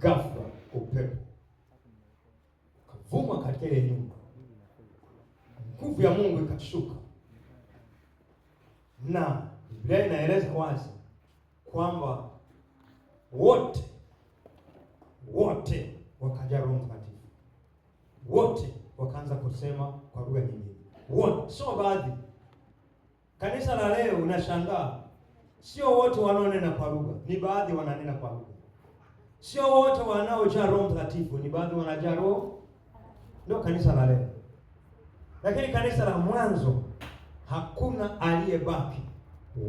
ghafla upepo kavuma katika ile nyumba, nguvu ya Mungu ikashuka, na Biblia inaeleza wazi kwamba wote wakajaa Roho Mtakatifu, wote wakaanza kusema kwa lugha nyingine, wote, sio baadhi. Kanisa la leo unashangaa, sio wote wanaonena kwa lugha, ni baadhi wananena kwa lugha. Sio wote wanaojaa Roho Mtakatifu, ni baadhi wanajaa Roho. Ndio kanisa la leo. Lakini kanisa la mwanzo hakuna aliyebaki,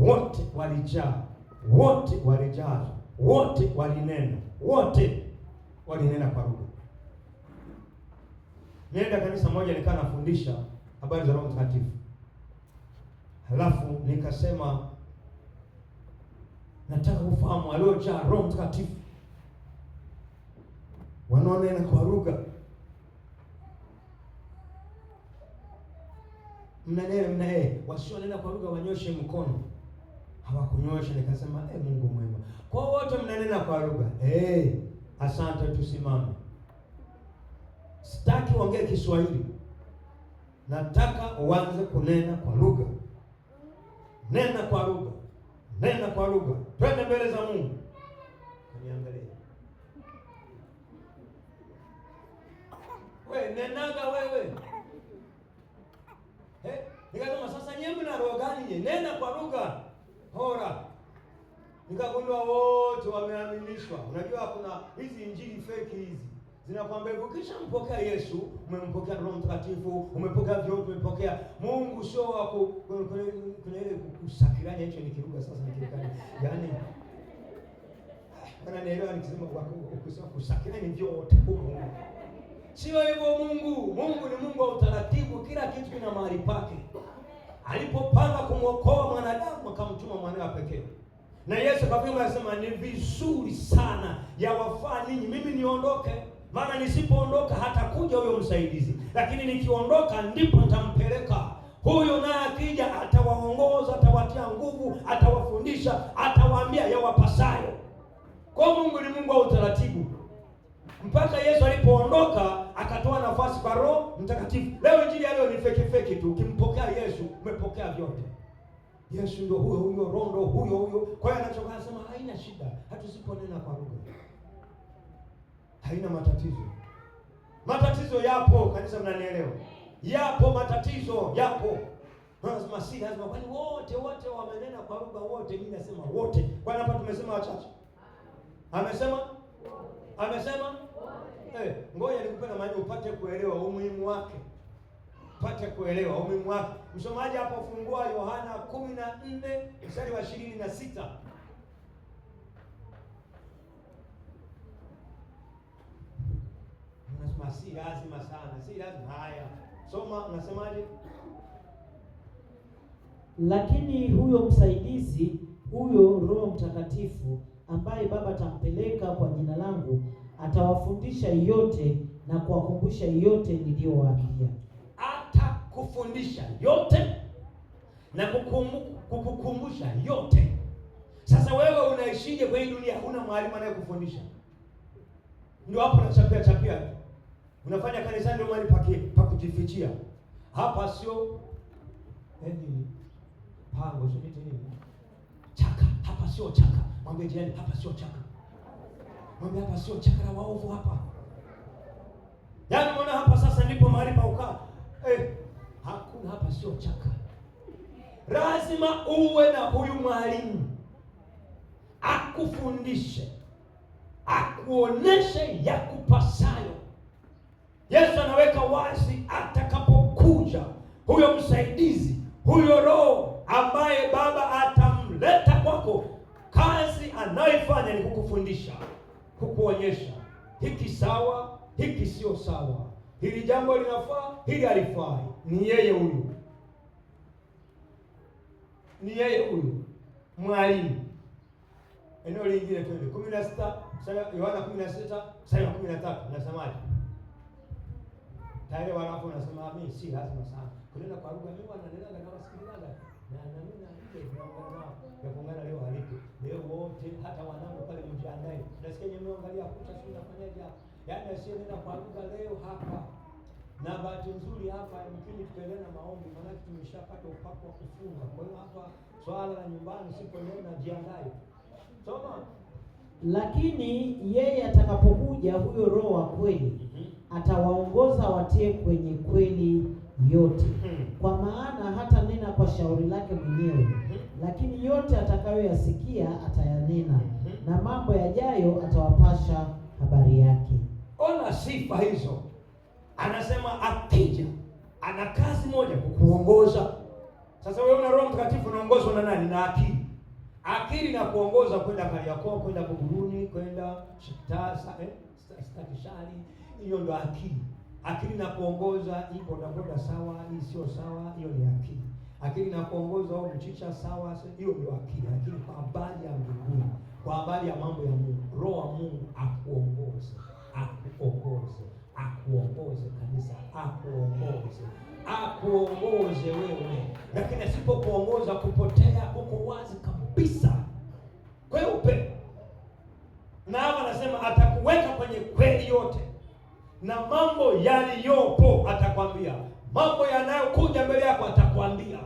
wote walijaa, wote walijazwa, wote walinena, wote walinena kwa lugha. Nienda kanisa moja nikaa nafundisha habari za Roho Mtakatifu. Halafu nikasema nataka ufahamu waliojaa Roho Mtakatifu, wanaonena kwa lugha, wasionena kwa lugha wanyoshe mkono. Hawakunyosha. Nikasema Mungu mwema, kwa wote mnanena kwa lugha. Asante, tusimame. Sitaki uongee Kiswahili, nataka uanze kunena kwa lugha. Nena kwa lugha, nena kwa lugha. Twende mbele za Mungu. Niangalie wewe, nenaga wewe. Nikasema sasa nyinyi mna roho gani? Nena kwa lugha. Hora. Nikagundua wote wameaminishwa. Unajua kuna hizi injili fake hizi zinakwambia ukisha mpokea Yesu, umempokea Roho Mtakatifu, umepokea vyote, umepokea Mungu. Sio wako kuna ile kusakiranya, hicho ni kiruga sasa, ni kirikani. Yaani naelewa nikisema ukisema kusakiranya vyote Mungu. Sio hivyo. Mungu ni Mungu wa utaratibu, kila kitu kina mahali pake. Alipopanga kumwokoa mwanadamu akamtuma mwanae pekee. Na Yesu kabla anasema ni vizuri sana, yawafaa ninyi mimi niondoke, maana nisipoondoka hatakuja huyo msaidizi, lakini nikiondoka ndipo nitampeleka. Huyo naye akija atawaongoza, atawatia nguvu, atawafundisha, atawaambia yawapasayo. Kwa Mungu ni Mungu wa utaratibu. Mpaka Yesu alipoondoka akatoa nafasi kwa Roho Mtakatifu. Leo injili leo ni feki tu. Ukimpokea Yesu umepokea vyote. Yesu ndio huyo, Roho ndio huyo. Kwa hiyo anachokasema haina shida, hatusiponena kwa lugha. Haina matatizo. Matatizo yapo, kanisa mnanielewa? Yapo matatizo, yapo. Lazima si lazima, kwani wote wamenena kwa lugha wote? Mimi nasema wote. Kwani hapa tumesema wachache? Amesema ngoja nikupe na maana upate kuelewa umuhimu wake. Msomaji hapo fungua Yohana 14 mstari wa 26. Unasema si lazima sana, si lazima. Haya, soma, unasemaje? Lakini huyo msaidizi, huyo Roho Mtakatifu ambaye Baba atampeleka kwa jina langu, atawafundisha yote na kuwakumbusha yote niliyowaambia. Atakufundisha yote na kukukumbusha yote. Sasa wewe unaishije kwa hii dunia? Huna mwalimu anayekufundisha. Ndio hapo unachapia. Unafanya kanisani ndio mahali pa kujifichia. Hapa sio pango, sio nini? Chaka. Hapa sio chaka. Mwambie jirani, hapa sio chaka. Mwambie hapa sio chaka la waovu hapa. Yaani mbona hapa sasa ndipo mahali pa ukaa. Hakuna, hapa sio chaka. Lazima uwe na huyu mwalimu akufundishe, akuoneshe yakupasayo. Yesu anaweka wazi atakapokuja huyo msaidizi, huyo Roho ambaye Baba atamleta kwako, kazi anayoifanya ni kukufundisha, kukuonyesha hiki sawa, hiki sio sawa, hili jambo linafaa, hili halifai. Ni yeye huyu mwalimu. Eneo lingine twende 16 Yohana 16 sura ya 13 nasemaje? Tayari wanapo nasema mimi si lazima sana kunena kwa lugha. Mimi wananena na wasikilizaji na mimi ya kuungana leo halipo. Leo wote hata wanangu pale mjiandae. Nasikia nyinyi mnaangalia kucha sio nafanyaje hapa. Yaani asiye nenda kwa lugha leo hapa. Na bahati nzuri hapa mkini tuendelee na maombi maana tumeshapata upako wa kufunga. Kwa hiyo hapa swala la nyumbani sipo leo na jiandae. Soma. Lakini yeye atakapokuja huyo Roho wa kweli atawaongoza watie kwenye kweli yote. Kwa maana hata nena kwa shauri lake mwenyewe, lakini yote atakayoyasikia atayanena, na mambo yajayo atawapasha habari yake. Ona sifa hizo. Anasema akija ana kazi moja, kukuongoza. Sasa wewe una Roho Mtakatifu unaongozwa na nani? Na akili. Akili na kuongoza kwenda Kariakoo, kwenda Buguruni, kwenda Stakishari. Hiyo ndo akili. Akili na kuongoza ipo bodaboda sawa, hii sio sawa, hiyo ni akili. Akili na kuongoza au mchicha sawa, hiyo ndio akili. Lakini kwa habari ya mbinguni, kwa habari ya mambo ya Mungu, Roho wa Mungu akuongoze, akuongoze, akuongoze kanisa, akuongoze wewe. Lakini asipokuongoza kupotea huko wazi kabisa. Kweupe. Na hapa anasema atakuweka kwenye kweli yote. Na mambo yaliyopo atakwambia. Mambo yanayokuja mbele yako atakwambia.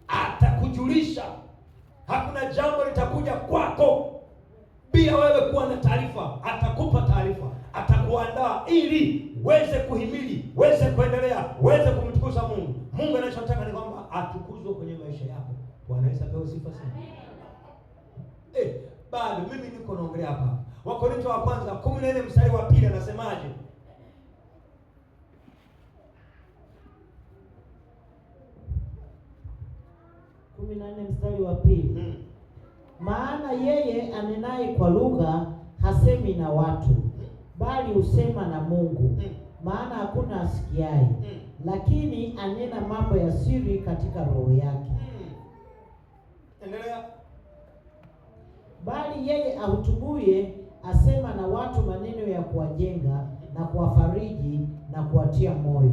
Atakujulisha. Hakuna jambo litakuja kwako bila wewe kuwa na taarifa. Atakupa taarifa. Atakuandaa ili uweze kuhimili, uweze kuendelea, uweze kumtukuza Mungu. Mungu anachotaka ni kwamba atukuzwe kwenye maisha yako. Bwana Yesu apewe sifa sana. Bado mimi niko naongelea hapa. Wakorintho wa kwanza 14 mstari wa 2 anasemaje? Mstari wa 2. Maana yeye anenaye kwa lugha hasemi na watu, bali husema na Mungu. Maana hakuna asikiaye, lakini anena mambo ya siri katika roho yake. Endelea. Bali yeye ahutubuye asema na watu maneno ya kuwajenga na kuwafariji na kuwatia moyo.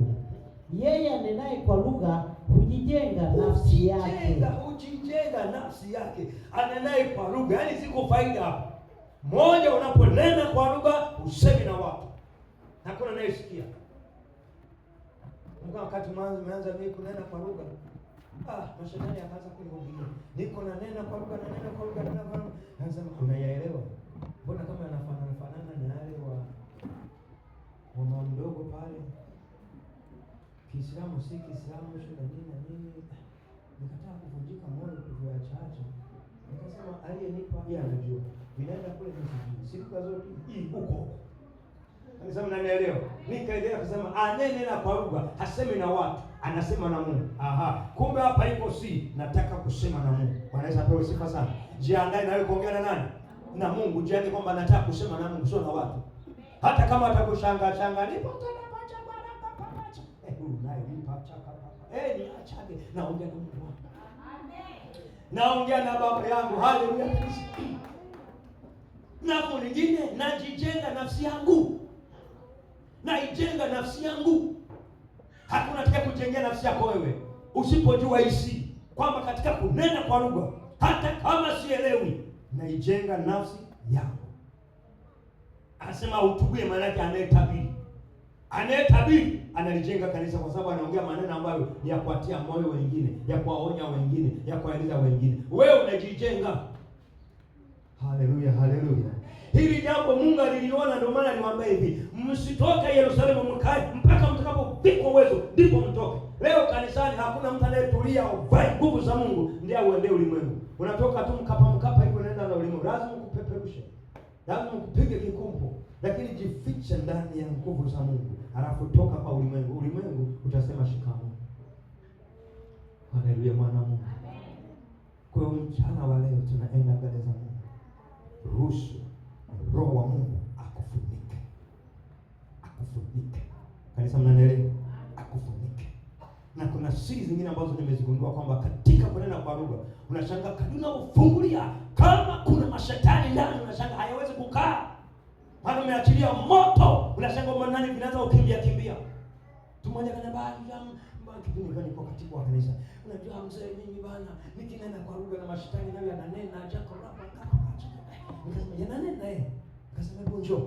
Yeye anenaye kwa lugha hujijenga nafsi yake. Hujijenga nafsi yake. Anenaye kwa lugha, yaani ziko faida hapo. Moja, unaponena kwa lugha usemi na watu, hakuna anayesikia. Wakati mwanzo mimi kunena kwa lugha, mashetani akaanza kunihubiri. Niko na nena kwa lugha, nena kwa lugha, nena kwa lugha. Anasema unayaelewa? Mbona kama yanafanana na yale wa mama mdogo pale. Kiislamu si Kiislamu sio na nini. Nikataa kuvunjika moyo kwa chache. Nikasema aliyenipa yeye anajua. Ninaenda kule msikiti. Siku zote hii huko. Anasema unanielewa? Nikaendelea kusema anenena kwa lugha, hasemi na watu, anasema na Mungu. Kumbe hapa iko nataka kusema na Mungu. Bwana Yesu apewe sifa sana. Jiandae na wewe kuongea na nani? Na Mungu. Jiandae kwamba nataka kusema na Mungu, sio na watu. Hata kama atakushangaa nipo utanapacha bwana papacha. Niachage naongea na Mungu wangu. Amen. Naongea na baba yangu. Haleluya. Napo nyingine najijenga nafsi yangu. Naijenga nafsi yangu. Hakuna atakaye kujengea nafsi yako wewe usipojua hisi kwamba katika kunena kwa lugha, hata kama sielewi, naijenga nafsi yangu. Anasema utubie, maana yake anayetabiri. Anayetabiri analijenga kanisa, kwa sababu anaongea maneno ambayo ya kuatia moyo wengine, ya kuwaonya wengine, ya kuwaeleza wengine. Wewe unajijenga. Haleluya, haleluya. Hili jambo Mungu aliliona, ndio maana aliwaambia hivi, msitoke Yerusalemu mkae mpaka mtakapovikwa uwezo, ndipo mtoke. Leo kanisani hakuna mtu anayetulia uvae nguvu za Mungu ndiye auendee ulimwengu. Unatoka tu mkapa hivyo unaenda na ulimwengu. Lazima ukupeperushe. Lazima ukupige kikumpo. Lakini jifiche ndani ya nguvu za Mungu. Alafu toka kwa ulimwengu. Ulimwengu utasema shikamoo. Haleluya, mwana Mungu. Kwa hiyo mchana wa leo tunaenda mbele za Mungu. Ruhusu Roho wa Mungu akufunike. Akufunike. Kanisa mnanielewa? Akufunike. Na kuna siri zingine ambazo nimezigundua kwamba katika kunena kwa lugha unashangaa kaduna ufungulia kama kuna mashetani ndani, unashangaa hayawezi kukaa. Maana umeachilia moto, unashangaa manani vinaanza kukimbia. Tumoja kana baadhi kipindi gani kwa katibu wa kanisa. Unajua mzee, mimi bana nikinena kwa lugha na mashetani nayo yananena jako hapa kaka. Nikasema yananena Nikasema hebu njoo.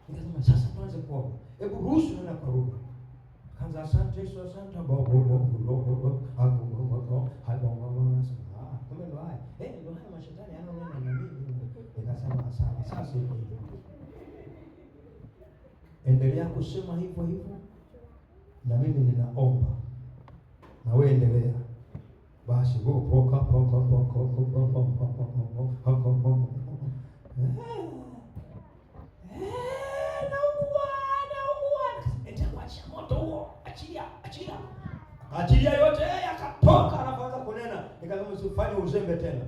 Nikasema sasa tuanze kuomba. Hebu ruhusu nena kwa lugha. Kaanza asante Yesu, asante Baba, kumbe ndo haya. Ndo haya mashetani yananena na mimi. Nikasema asante. Sasa hivi endelea kusema hivyo hivyo, na mimi ninaomba na wewe endelea. Basi poka moto huo, achilia yote. Akatoka anaanza kunena. Nikasema usifanye uzembe tena.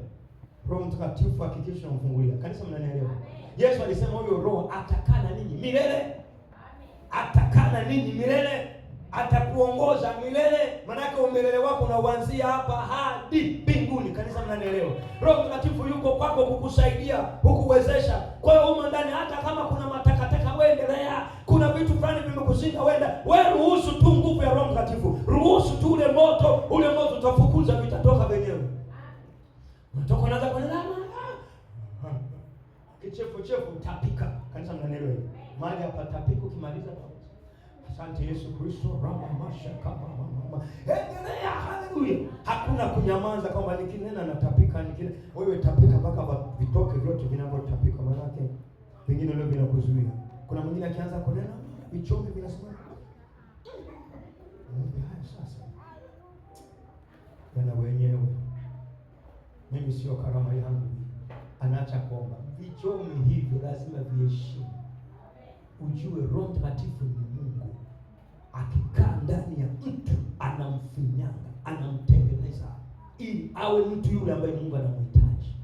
Roho Mtakatifu hakikisha unamfungulia. Kanisa, mnanielewa? Yesu alisema huyo Roho atakaa na ninyi milele. Atakaa na ninyi milele, atakuongoza milele. Manake umilele wako unaanzia hapa hadi mbinguni. Kanisa, mnanielewa? Roho Mtakatifu yuko kwako kukusaidia, kukuwezesha. Kwa hiyo huko ndani, hata kama kuna matakataka, wewe endelea. Kuna vitu fulani vimekuzinga, wewe ruhusu tu nguvu ya Roho Mtakatifu. Ruhusu tu ule moto utafukuza, vitatoka wenyewe. Unatoka unaanza kunena kichefu utapika. Kanisa, mnanielewa? Mahali hapa tapika ukimaliza. Asante Yesu Kristo, rama masha kama mama. Endelea, haleluya. Hakuna kunyamaza kwamba nikinena natapika, wewe tapika mpaka vitoke vyote vinavyotapika, maana yake vingine leo vinakuzuia. Kuna mwingine akianza kunena vichombe vinasema. Haya sasa. Yana wenyewe. Mimi sio karama yangu. Anaacha kuomba. Vichombe hivyo lazima viheshimu. Ujue Roho Mtakatifu ni Mungu. Akikaa ndani ya mtu anamfinyanga, anamtengeneza ili awe mtu yule ambaye Mungu anamhitaji.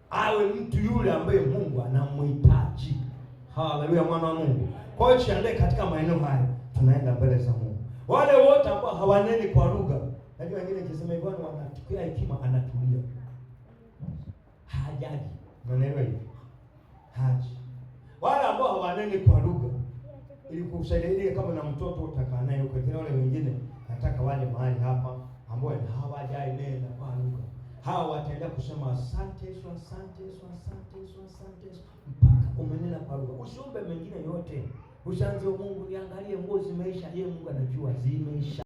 Awe mtu yule ambaye Mungu anamhitaji. Haleluya, mwana wa Mungu. Kwa hiyo jiandae katika maeneo haya, tunaenda mbele za Mungu. Wale wote ambao hawaneni kwa lugha, najua wengine nikisema hivyo wanatukia hekima, anatulia. Hajaji. Unaelewa hiyo? Haji. Wale ambao hawaneni kwa lugha, ili kusaidia kama na mtoto utakaa naye huko. Kwa wale wengine nataka wale mahali hapa ambao hawajaenena kwa lugha. Hawa wataendelea kusema asante Yesu, asante Yesu, asante Yesu, asante Yesu mpaka umenena kwa lugha. Usiombe mengine yote. Usianze Mungu niangalie nguo zimeisha. Yeye Mungu anajua zimeisha.